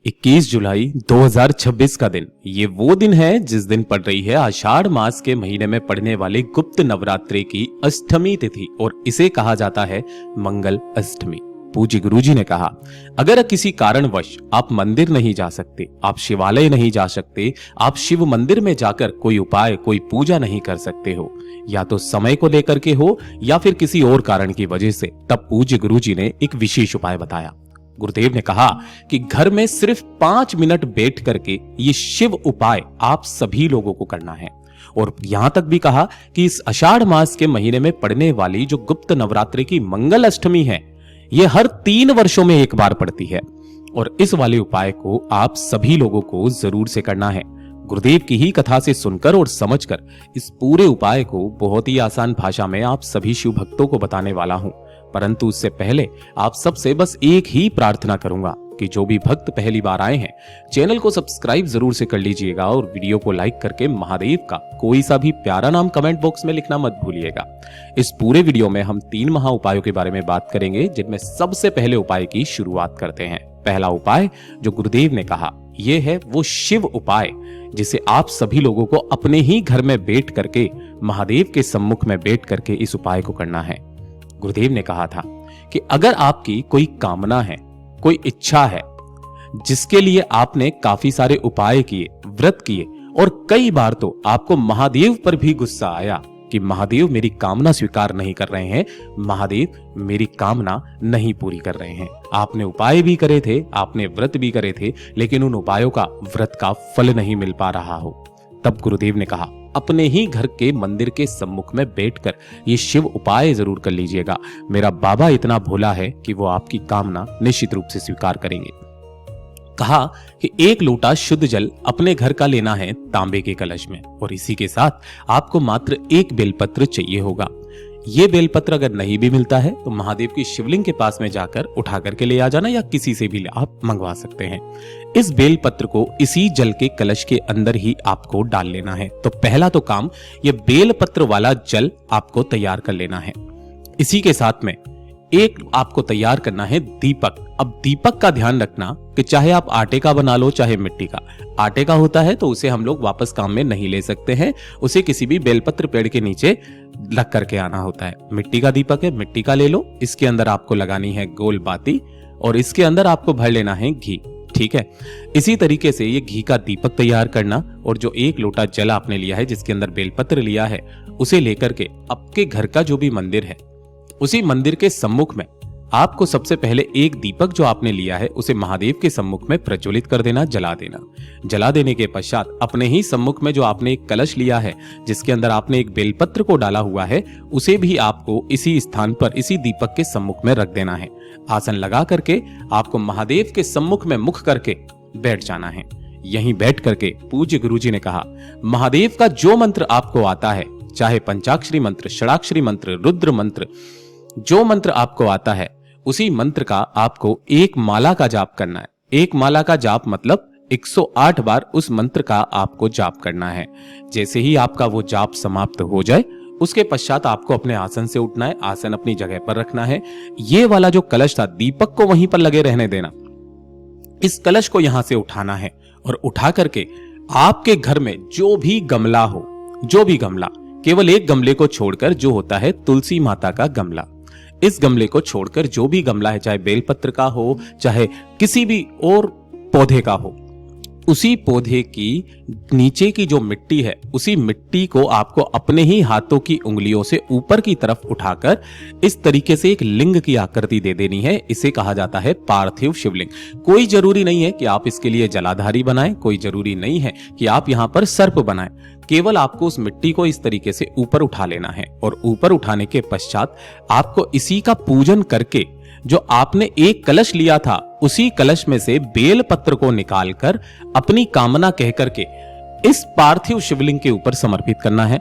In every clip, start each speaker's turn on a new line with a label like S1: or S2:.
S1: 21 जुलाई 2026 का दिन ये वो दिन है जिस दिन पड़ रही है आषाढ़ मास के महीने में पड़ने वाले गुप्त नवरात्रि की अष्टमी तिथि और इसे कहा जाता है मंगल अष्टमी। पूज्य गुरुजी ने कहा, अगर किसी कारणवश आप मंदिर नहीं जा सकते, आप शिवालय नहीं जा सकते, आप शिव मंदिर में जाकर कोई उपाय कोई पूजा नहीं कर सकते हो, या तो समय को लेकर के हो या फिर किसी और कारण की वजह से, तब पूज्य गुरुजी ने एक विशेष उपाय बताया। गुरुदेव ने कहा कि घर में सिर्फ 5 मिनट बैठ करके ये शिव उपाय आप सभी लोगों को करना है। और यहां तक भी कहा कि इस आषाढ़ मास के महीने में पड़ने वाली जो गुप्त नवरात्रि की मंगल अष्टमी है, ये हर 3 वर्षों में एक बार पड़ती है और इस वाले उपाय को आप सभी लोगों को जरूर से करना है। गुरुदेव की ही कथा से सुनकर और समझकर इस पूरे उपाय को बहुत ही आसान भाषा में आप सभी शिव भक्तों को बताने वाला हूं, परंतु उससे पहले आप सबसे बस एक ही प्रार्थना करूंगा कि जो भी भक्त पहली बार आए हैं चैनल को सब्सक्राइब जरूर से कर लीजिएगा और वीडियो को लाइक करके महादेव का कोई सा भी प्यारा नाम कमेंट बॉक्स में लिखना मत भूलिएगा। इस पूरे वीडियो में हम 3 महा उपायों के बारे में बात करेंगे, जिनमें सबसे पहले उपाय की शुरुआत करते हैं। पहला उपाय जो गुरुदेव ने कहा यह है वो शिव उपाय, जिसे आप सभी लोगों को अपने ही घर में बैठ करके महादेव के सम्मुख में बैठ करके इस उपाय को करना है। गुरुदेव ने कहा था कि अगर आपकी कोई कामना है, कोई इच्छा है, जिसके लिए आपने काफी सारे उपाय किए, व्रत किए और कई बार तो आपको महादेव पर भी गुस्सा आया कि महादेव मेरी कामना स्वीकार नहीं कर रहे हैं, महादेव मेरी कामना नहीं पूरी कर रहे हैं। आपने उपाय भी करे थे, आपने व्रत भी करे थे, लेकिन उन उपायों का व्रत का फल नहीं मिल पा रहा हो, तब गुरुदेव ने कहा अपने ही घर के मंदिर के सम्मुख में बैठकर ये शिव उपाय जरूर कर लीजिएगा। मेरा बाबा इतना भोला है कि वो आपकी कामना निश्चित रूप से स्वीकार करेंगे। कहा कि 1 लोटा शुद्ध जल अपने घर का लेना है तांबे के कलश में, और इसी के साथ आपको मात्र 1 बेलपत्र चाहिए होगा। ये बेलपत्र अगर नहीं भी मिलता है तो महादेव की शिवलिंग के पास में जाकर उठा करके ले आ जाना, या किसी से भी आप मंगवा सकते हैं। इस बेलपत्र को इसी जल के कलश के अंदर ही आपको डाल लेना है। तो पहला तो काम ये बेलपत्र वाला जल आपको तैयार कर लेना है। इसी के साथ में एक आपको तैयार करना है दीपक। अब दीपक का ध्यान रखना कि चाहे आप आटे का बना लो चाहे मिट्टी का। आटे का होता है तो उसे हम लोग वापस काम में नहीं ले सकते हैं, उसे किसी भी बेलपत्र पेड़ के नीचे लग करके आना होता है। मिट्टी का दीपक है, मिट्टी का ले लो, इसके अंदर आपको लगानी है गोल बाती और इसके अंदर आपको भर लेना है घी। ठीक है, इसी तरीके से ये घी का दीपक तैयार करना, और जो 1 लोटा जल आपने लिया है जिसके अंदर बेलपत्र लिया है उसे लेकर के आपके घर का जो भी मंदिर है उसी मंदिर के सम्मुख में आपको सबसे पहले एक दीपक जो आपने लिया है उसे महादेव के सम्मुख में प्रज्वलित कर देना, जला देना। जला देने के पश्चात अपने ही सम्मुख में जो आपने एक कलश लिया है जिसके अंदर आपने एक बेलपत्र को डाला हुआ है, उसे भी आपको इसी स्थान पर इसी दीपक के सम्मुख में रख देना है। आसन लगा करके आपको महादेव के सम्मुख में मुख करके बैठ जाना है। यहीं बैठ करके पूज्य गुरुजी ने कहा महादेव का जो मंत्र आपको आता है, चाहे पंचाक्षरी मंत्र, षडाक्षरी मंत्र, रुद्र मंत्र, जो मंत्र आपको आता है उसी मंत्र का आपको 1 माला का जाप करना है। 1 माला का जाप मतलब 108 बार उस मंत्र का आपको जाप करना है। जैसे ही आपका वो जाप समाप्त हो जाए उसके पश्चात आपको अपने आसन से उठना है, आसन अपनी जगह पर रखना है। ये वाला जो कलश था दीपक को वहीं पर लगे रहने देना। इस कलश को यहां से उठाना है और उठा करके आपके घर में जो भी गमला हो, जो भी गमला, केवल एक गमले को छोड़कर जो होता है तुलसी माता का गमला, इस गमले को छोड़कर जो भी गमला है, चाहे बेलपत्र का हो चाहे किसी भी और पौधे का हो, उसी पौधे की नीचे की जो मिट्टी है उसी मिट्टी को आपको अपने ही हाथों की उंगलियों से ऊपर की तरफ उठाकर इस तरीके से एक लिंग की आकृति दे देनी है। इसे कहा जाता है पार्थिव शिवलिंग। कोई जरूरी नहीं है कि आप इसके लिए जलाधारी बनाएं, कोई जरूरी नहीं है कि आप यहां पर सर्प बनाएं, केवल आपको उस मिट्टी को इस तरीके से ऊपर उठा लेना है और ऊपर उठाने के पश्चात आपको इसी का पूजन करके जो आपने एक कलश लिया था उसी कलश में से बेल पत्र को निकालकर अपनी कामना कह करके इस पार्थिव शिवलिंग के ऊपर समर्पित करना है।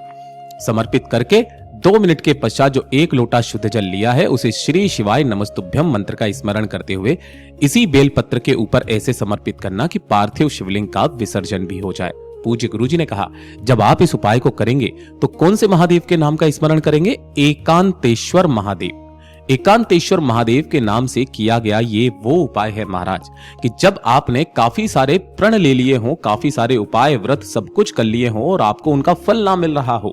S1: समर्पित करके 2 मिनट के पश्चात जो 1 लोटा शुद्ध जल लिया है उसे श्री शिवाय नमस्तुभ्यम मंत्र का स्मरण करते हुए इसी बेल पत्र के ऊपर ऐसे समर्पित करना कि पार्थिव शिवलिंग का विसर्जन भी हो जाए। पूज्य गुरुजी ने कहा जब आप इस उपाय को करेंगे तो कौन से महादेव के नाम का स्मरण करेंगे? एकांतेश्वर महादेव। एकांतेश्वर महादेव के नाम से किया गया ये वो उपाय है महाराज कि जब आपने काफी सारे प्रण ले लिए हों, काफी सारे उपाय व्रत सब कुछ कर लिए हों और आपको उनका फल ना मिल रहा हो,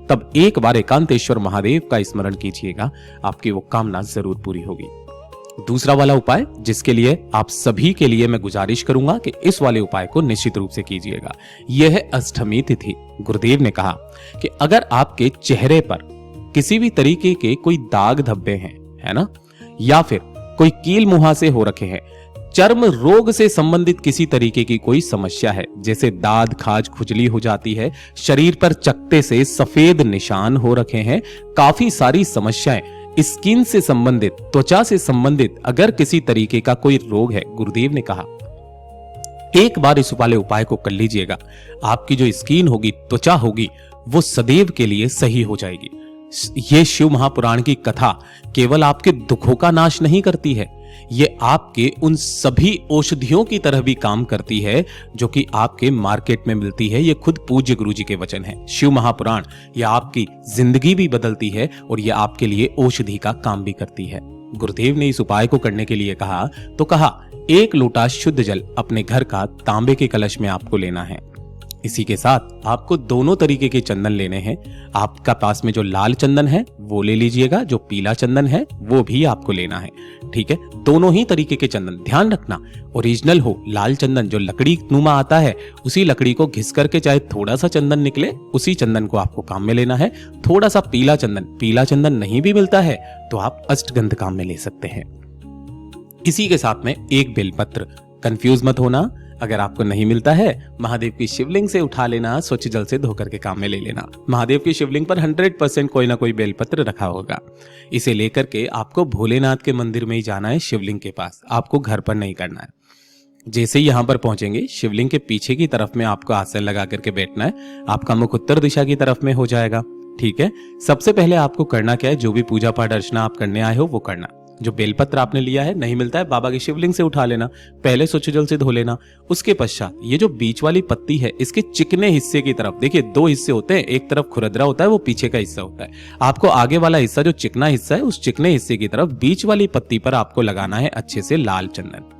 S1: तब एक बार एकांतेश्वर महादेव का स्मरण कीजिएगा, आपकी वो कामना जरूर पूरी होगी। दूसरा वाला उपाय जिसके लिए आप सभी के लिए मैं गुजारिश करूंगा कि इस वाले उपाय को निश्चित रूप से कीजिएगा, यह है अष्टमी तिथि। गुरुदेव ने कहा कि अगर आपके चेहरे पर किसी भी तरीके के कोई दाग धब्बे हैं, है ना, या फिर कोई कील मुहासे हो रखे हैं, चर्म रोग से संबंधित किसी तरीके की कोई समस्या है, जैसे दाद खाज खुजली हो जाती है, शरीर पर चकत्ते से सफेद निशान हो रखे हैं, काफी सारी समस्याएं, स्किन से संबंधित, त्वचा से संबंधित अगर किसी तरीके का कोई रोग है, गुरुदेव ने कहा एक बार इस वाले उपाय को कर लीजिएगा, आपकी जो स्किन होगी, त्वचा होगी, वो सदैव के लिए सही हो जाएगी। ये शिव महापुराण की कथा केवल आपके दुखों का नाश नहीं करती है, ये आपके उन सभी औषधियों की तरह भी काम करती है जो कि आपके मार्केट में मिलती है। ये खुद पूज्य गुरु जी के वचन है। शिव महापुराण ये आपकी जिंदगी भी बदलती है और ये आपके लिए औषधि का काम भी करती है। गुरुदेव ने इस उपाय को करने के लिए कहा तो कहा 1 लोटा शुद्ध जल अपने घर का तांबे के कलश में आपको लेना है। इसी के साथ आपको दोनों तरीके के चंदन लेने हैं। आपका पास में जो लाल चंदन है वो ले लीजिएगा, जो पीला चंदन है वो भी आपको लेना है, ठीक है। दोनों ही तरीके के चंदन, ध्यान रखना ओरिजिनल हो। लाल चंदन जो लकड़ी नुमा आता है, उसी लकड़ी को घिस करके चाहे थोड़ा सा चंदन निकले, उसी चंदन को आपको काम में लेना है। थोड़ा सा पीला चंदन नहीं भी मिलता है तो आप अष्टगंध काम में ले सकते हैं। इसी के साथ में 1 बेलपत्र, कंफ्यूज मत होना, अगर आपको नहीं मिलता है महादेव की शिवलिंग से उठा लेना, स्वच्छ जल से धोकर के काम में ले लेना। महादेव की शिवलिंग पर 100% कोई ना कोई बेलपत्र रखा होगा। इसे लेकर के आपको भोलेनाथ के मंदिर में ही जाना है, शिवलिंग के पास, आपको घर पर नहीं करना है। जैसे ही यहां पर पहुंचेंगे, शिवलिंग के पीछे की तरफ में आपको आसन लगा करके बैठना है। आपका मुख उत्तर दिशा की तरफ में हो जाएगा, ठीक है। सबसे पहले आपको करना क्या है, जो भी पूजा पाठ अर्चना आप करने आए हो वो करना। जो बेलपत्र आपने लिया है, नहीं मिलता है, बाबा की शिवलिंग से उठा लेना, पहले स्वच्छ जल से धो लेना। उसके पश्चात ये जो बीच वाली पत्ती है, इसके चिकने हिस्से की तरफ, देखिए 2 हिस्से होते हैं, एक तरफ खुरदरा होता है, वो पीछे का हिस्सा होता है। आपको आगे वाला हिस्सा जो चिकना हिस्सा है, उस चिकने हिस्से की तरफ बीच वाली पत्ती पर आपको लगाना है अच्छे से लाल चंदन।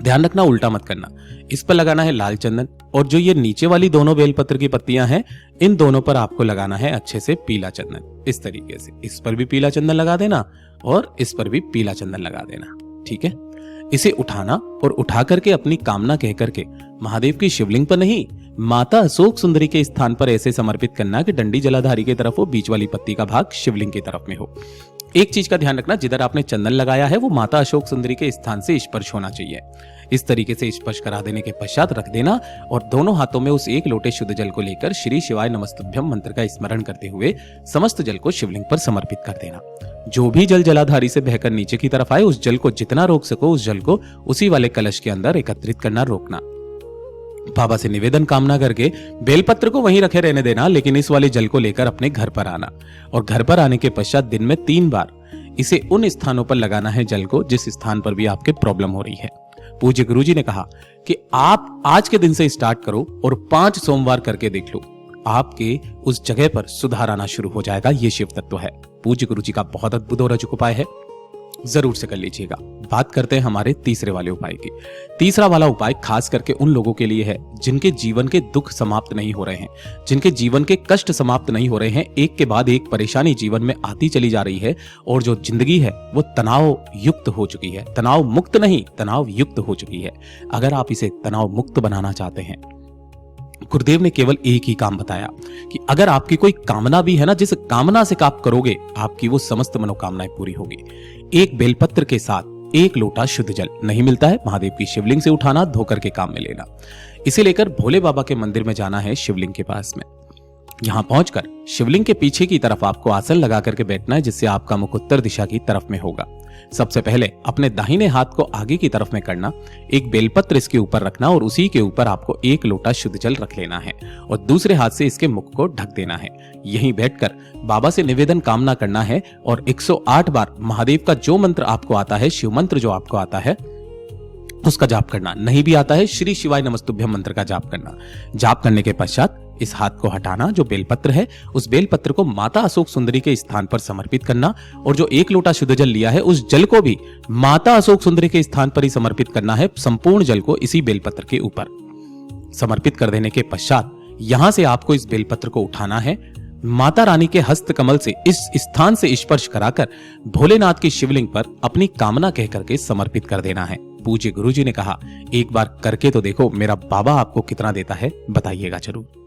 S1: ध्यान रखना, उल्टा मत करना, इस पर लगाना है लाल चंदन। और जो ये नीचे वाली दोनों बेलपत्र की पत्तियां हैं, इन दोनों पर आपको लगाना है अच्छे से पीला चंदन। इस तरीके से इस पर भी पीला चंदन लगा देना और इस पर भी पीला चंदन लगा देना, ठीक है। इसे उठाना और उठा करके अपनी कामना कह करके महादेव की शिवलिंग पर नहीं, माता अशोक सुंदरी के स्थान पर ऐसे समर्पित करना कि डंडी जलाधारी की तरफ हो, बीच वाली पत्ती का भाग शिवलिंग की तरफ में हो। एक चीज का ध्यान रखना, जिधर आपने चंदन लगाया है वो माता अशोक सुंदरी के स्थान से स्पर्श होना चाहिए। इस तरीके से स्पर्श करा देने के पश्चात रख देना और दोनों हाथों में उस 1 लोटे शुद्ध जल को लेकर श्री शिवाय नमस्तुभ्यम मंत्र का स्मरण करते हुए समस्त जल को शिवलिंग पर समर्पित कर देना। जो भी जल जलाधारी से बहकर नीचे की तरफ आए, उस जल को जितना रोक सको उस जल को उसी वाले कलश के अंदर एकत्रित करना, रोकना। बाबा से निवेदन कामना करके बेलपत्र को वहीं रखे रहने देना, लेकिन इस वाले जल को लेकर अपने घर पर आना और घर पर आने के पश्चात दिन में 3 बार इसे उन स्थानों पर लगाना है जल को जिस स्थान पर भी आपके प्रॉब्लम हो रही है। पूज्य गुरुजी ने कहा कि आप आज के दिन से स्टार्ट करो और 5 सोमवार करके देख लो, आपके उस जगह पर सुधार आना शुरू हो जाएगा। ये शिव तत्व है। पूज्य गुरुजी का बहुत अद्भुत और अचूक उपाय है, जरूर से कर लीजिएगा। बात करते हैं हमारे तीसरे वाले उपाय की। तीसरा वाला उपाय खास करके उन लोगों के लिए है जिनके जीवन के दुख समाप्त नहीं हो रहे हैं, जिनके जीवन के कष्ट समाप्त नहीं हो रहे हैं, एक के बाद एक परेशानी जीवन में आती चली जा रही है और जो जिंदगी है वो तनाव युक्त हो चुकी है। तनाव मुक्त नहीं, तनाव युक्त हो चुकी है। अगर आप इसे तनाव मुक्त बनाना चाहते हैं, गुरुदेव ने केवल एक ही काम बताया कि अगर आपकी कोई कामना भी है ना, जिस कामना से आप करोगे आपकी वो समस्त मनोकामनाएं पूरी होगी। 1 बेलपत्र के साथ 1 लोटा शुद्ध जल, नहीं मिलता है महादेव की शिवलिंग से उठाना, धोकर के काम में लेना। इसे लेकर भोले बाबा के मंदिर में जाना है शिवलिंग के पास में। यहां पहुंचकर शिवलिंग के पीछे की तरफ आपको आसन लगा करके बैठना है, जिससे आपका मुख उत्तर दिशा की तरफ में होगा। सबसे पहले अपने दाहिने हाथ को आगे की तरफ में करना, 1 बेलपत्र इसके ऊपर रखना और उसी के ऊपर आपको 1 लोटा शुद्ध जल रख लेना है और दूसरे हाथ से इसके मुख को ढक देना है। यहीं बैठकर बाबा से निवेदन कामना करना है और 108 बार महादेव का जो मंत्र आपको आता है, शिव मंत्र जो आपको आता है, उसका जाप करना। नहीं भी आता है, श्री शिवाय नमस्तुभ्यम मंत्र का जाप करना। जाप करने के पश्चात इस हाथ को हटाना, जो बेलपत्र है उस बेलपत्र को माता अशोक सुंदरी के स्थान पर समर्पित करना, और जो 1 लोटा शुद्ध जल लिया है उस जल को भी माता अशोक सुंदरी के स्थान पर ही समर्पित करना है। संपूर्ण जल को इसी बेलपत्र के ऊपर समर्पित कर देने के पश्चात यहां से आपको इस बेलपत्र को उठाना है, माता रानी के हस्त कमल से इस स्थान से स्पर्श कराकर भोलेनाथ की शिवलिंग पर अपनी कामना कह करके समर्पित कर देना है। पूज्य गुरुजी ने कहा, एक बार करके तो देखो, मेरा बाबा आपको कितना देता है बताइएगा जरूर।